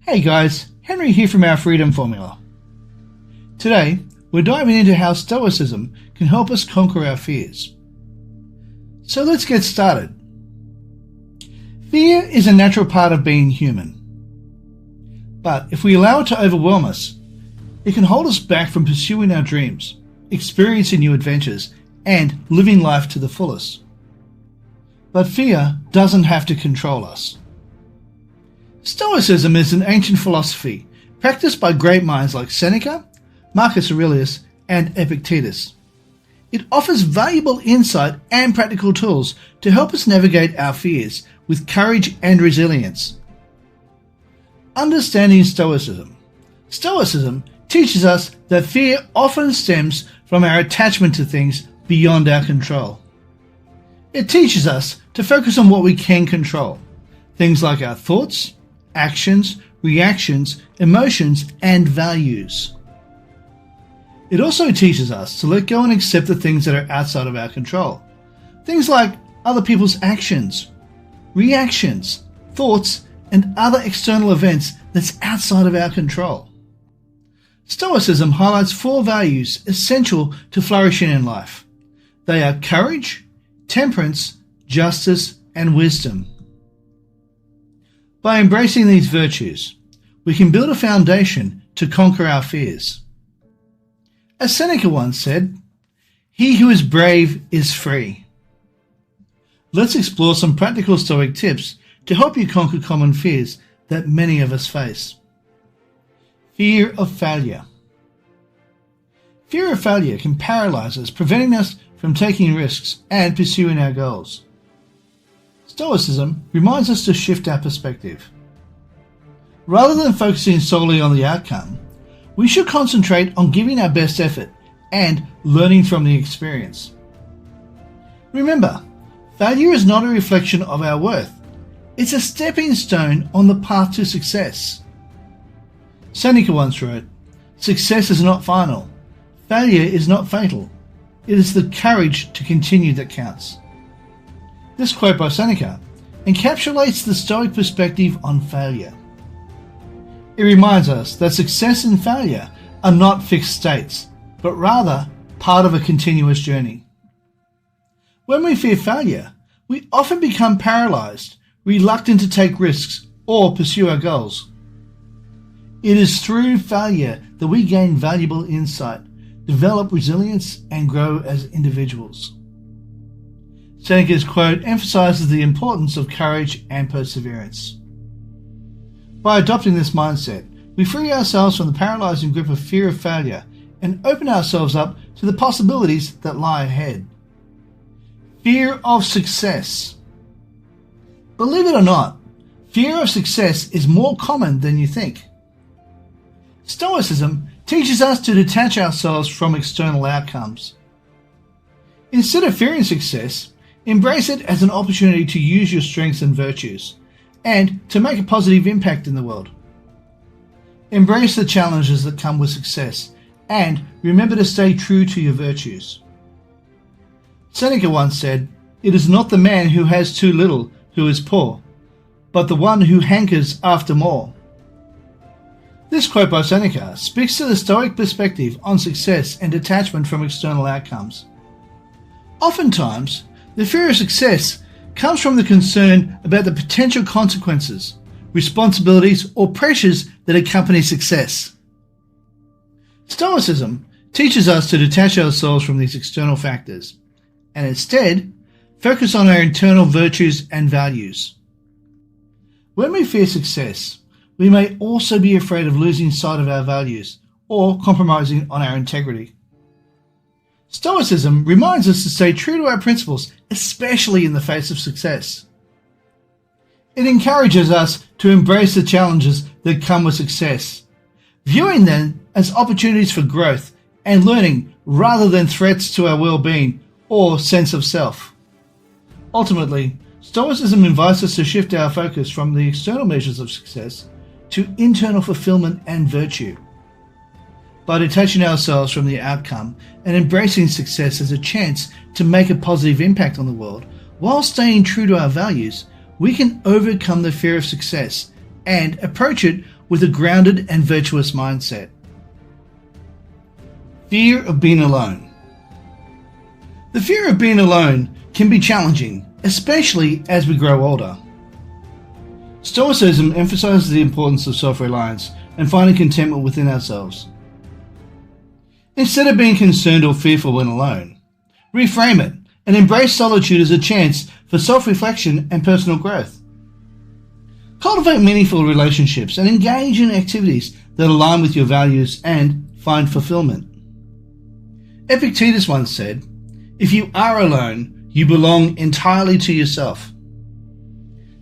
Hey guys, Henry here from our Freedom Formula. Today, we're diving into how Stoicism can help us conquer our fears. So let's get started. Fear is a natural part of being human. But if we allow it to overwhelm us, it can hold us back from pursuing our dreams, experiencing new adventures, and living life to the fullest. But fear doesn't have to control us. Stoicism is an ancient philosophy practiced by great minds like Seneca, Marcus Aurelius, and Epictetus. It offers valuable insight and practical tools to help us navigate our fears with courage and resilience. Understanding Stoicism. Stoicism teaches us that fear often stems from our attachment to things beyond our control. It teaches us to focus on what we can control, things like our thoughts, actions, reactions, emotions, and values. It also teaches us to let go and accept the things that are outside of our control. Things like other people's actions, reactions, thoughts, and other external events that's outside of our control. Stoicism highlights 4 values essential to flourishing in life. They are courage, temperance, justice, and wisdom. By embracing these virtues, we can build a foundation to conquer our fears. As Seneca once said, "He who is brave is free." Let's explore some practical Stoic tips to help you conquer common fears that many of us face. Fear of failure. Fear of failure can paralyze us, preventing us from taking risks and pursuing our goals. Stoicism reminds us to shift our perspective. Rather than focusing solely on the outcome, we should concentrate on giving our best effort and learning from the experience. Remember, failure is not a reflection of our worth. It's a stepping stone on the path to success. Seneca once wrote, "Success is not final. Failure is not fatal. It is the courage to continue that counts." This quote by Seneca encapsulates the Stoic perspective on failure. It reminds us that success and failure are not fixed states, but rather part of a continuous journey. When we fear failure, we often become paralyzed, reluctant to take risks or pursue our goals. It is through failure that we gain valuable insight, develop resilience, and grow as individuals. Seneca's quote emphasizes the importance of courage and perseverance. By adopting this mindset, we free ourselves from the paralyzing grip of fear of failure and open ourselves up to the possibilities that lie ahead. Fear of success. Believe it or not, fear of success is more common than you think. Stoicism teaches us to detach ourselves from external outcomes. Instead of fearing success, embrace it as an opportunity to use your strengths and virtues, and to make a positive impact in the world. Embrace the challenges that come with success, and remember to stay true to your virtues. Seneca once said, "It is not the man who has too little who is poor, but the one who hankers after more." This quote by Seneca speaks to the Stoic perspective on success and detachment from external outcomes. Oftentimes, the fear of success comes from the concern about the potential consequences, responsibilities, or pressures that accompany success. Stoicism teaches us to detach ourselves from these external factors and instead focus on our internal virtues and values. When we fear success, we may also be afraid of losing sight of our values or compromising on our integrity. Stoicism reminds us to stay true to our principles, especially in the face of success. It encourages us to embrace the challenges that come with success, viewing them as opportunities for growth and learning rather than threats to our well-being or sense of self. Ultimately, Stoicism invites us to shift our focus from the external measures of success to internal fulfillment and virtue. By detaching ourselves from the outcome and embracing success as a chance to make a positive impact on the world, while staying true to our values, we can overcome the fear of success and approach it with a grounded and virtuous mindset. Fear of being alone. The fear of being alone can be challenging, especially as we grow older. Stoicism emphasizes the importance of self-reliance and finding contentment within ourselves. Instead of being concerned or fearful when alone, reframe it and embrace solitude as a chance for self-reflection and personal growth. Cultivate meaningful relationships and engage in activities that align with your values and find fulfillment. Epictetus once said, "If you are alone, you belong entirely to yourself."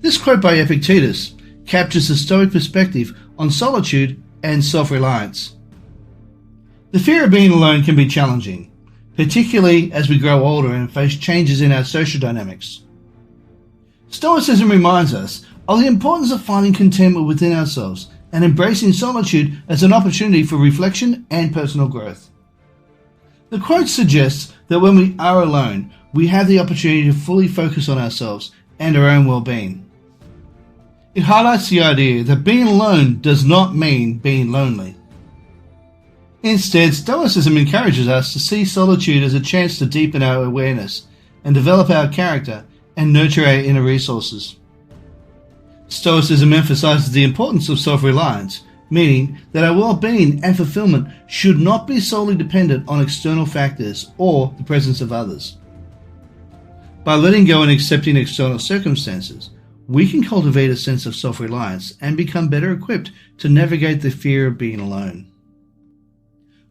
This quote by Epictetus captures the Stoic perspective on solitude and self-reliance. The fear of being alone can be challenging, particularly as we grow older and face changes in our social dynamics. Stoicism reminds us of the importance of finding contentment within ourselves and embracing solitude as an opportunity for reflection and personal growth. The quote suggests that when we are alone, we have the opportunity to fully focus on ourselves and our own well-being. It highlights the idea that being alone does not mean being lonely. Instead, Stoicism encourages us to see solitude as a chance to deepen our awareness and develop our character and nurture our inner resources. Stoicism emphasizes the importance of self-reliance, meaning that our well-being and fulfillment should not be solely dependent on external factors or the presence of others. By letting go and accepting external circumstances, we can cultivate a sense of self-reliance and become better equipped to navigate the fear of being alone.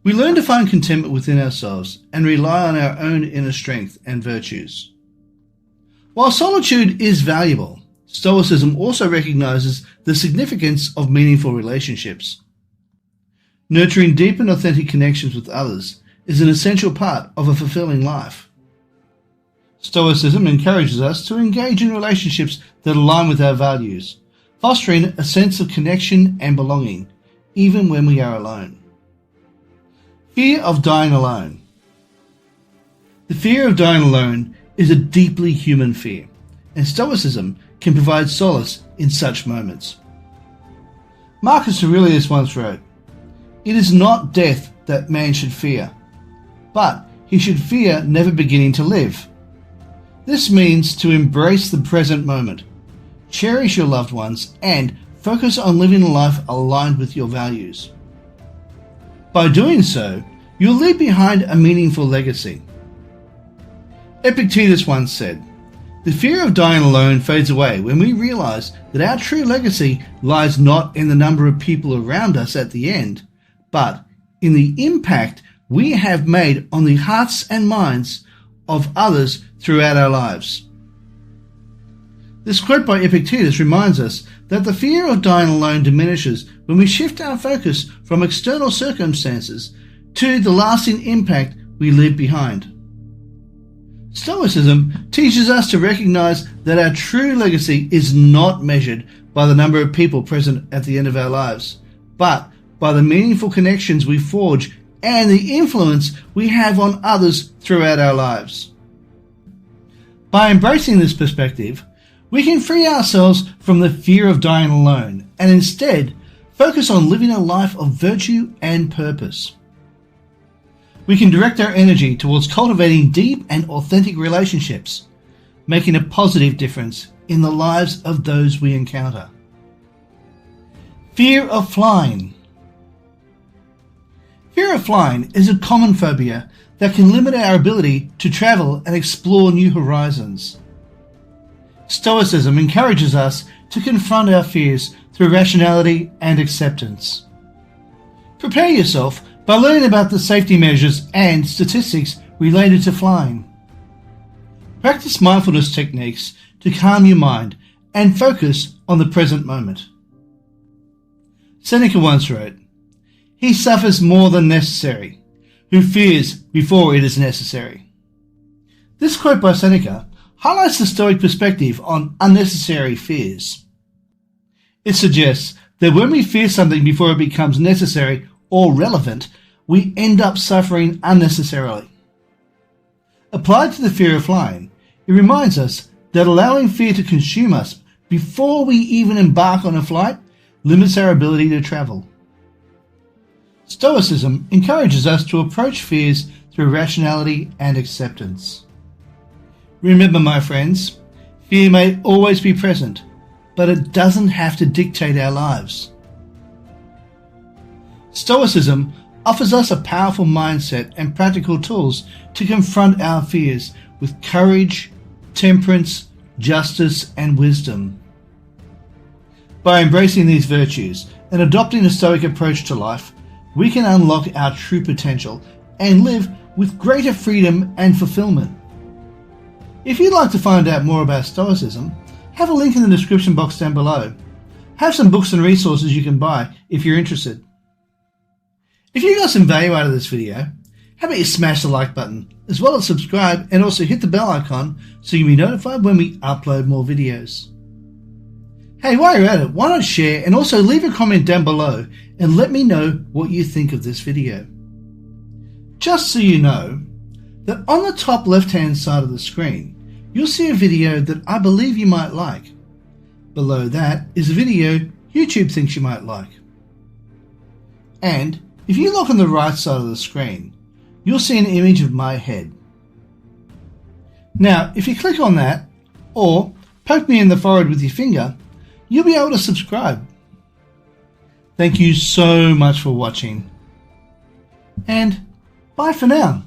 We learn to find contentment within ourselves and rely on our own inner strength and virtues. While solitude is valuable, Stoicism also recognizes the significance of meaningful relationships. Nurturing deep and authentic connections with others is an essential part of a fulfilling life. Stoicism encourages us to engage in relationships that align with our values, fostering a sense of connection and belonging, even when we are alone. Fear of dying alone. The fear of dying alone is a deeply human fear, and Stoicism can provide solace in such moments. Marcus Aurelius once wrote, "It is not death that man should fear, but he should fear never beginning to live." This means to embrace the present moment, cherish your loved ones, and focus on living a life aligned with your values. By doing so, you'll leave behind a meaningful legacy. Epictetus once said, "The fear of dying alone fades away when we realize that our true legacy lies not in the number of people around us at the end, but in the impact we have made on the hearts and minds of others throughout our lives." This quote by Epictetus reminds us that the fear of dying alone diminishes when we shift our focus from external circumstances to the lasting impact we leave behind. Stoicism teaches us to recognize that our true legacy is not measured by the number of people present at the end of our lives, but by the meaningful connections we forge and the influence we have on others throughout our lives. By embracing this perspective, we can free ourselves from the fear of dying alone and instead focus on living a life of virtue and purpose. We can direct our energy towards cultivating deep and authentic relationships, making a positive difference in the lives of those we encounter. Fear of flying. Fear of flying is a common phobia that can limit our ability to travel and explore new horizons. Stoicism encourages us to confront our fears through rationality and acceptance. Prepare yourself by learning about the safety measures and statistics related to flying. Practice mindfulness techniques to calm your mind and focus on the present moment. Seneca once wrote, "He suffers more than necessary, who fears before it is necessary." This quote by Seneca highlights the Stoic perspective on unnecessary fears. It suggests that when we fear something before it becomes necessary or relevant, we end up suffering unnecessarily. Applied to the fear of flying, it reminds us that allowing fear to consume us before we even embark on a flight limits our ability to travel. Stoicism encourages us to approach fears through rationality and acceptance. Remember, my friends, fear may always be present, but it doesn't have to dictate our lives. Stoicism offers us a powerful mindset and practical tools to confront our fears with courage, temperance, justice, and wisdom. By embracing these virtues and adopting a Stoic approach to life, we can unlock our true potential and live with greater freedom and fulfillment. If you'd like to find out more about Stoicism, have a link in the description box down below. Have some books and resources you can buy if you're interested. If you got some value out of this video, how about you smash the like button, as well as subscribe, and also hit the bell icon so you can be notified when we upload more videos. Hey, while you're at it, why not share and also leave a comment down below and let me know what you think of this video. Just so you know, that on the top left hand side of the screen, you'll see a video that I believe you might like. Below that is a video YouTube thinks you might like. And if you look on the right side of the screen, you'll see an image of my head. Now, if you click on that, or poke me in the forehead with your finger, you'll be able to subscribe. Thank you so much for watching, and bye for now.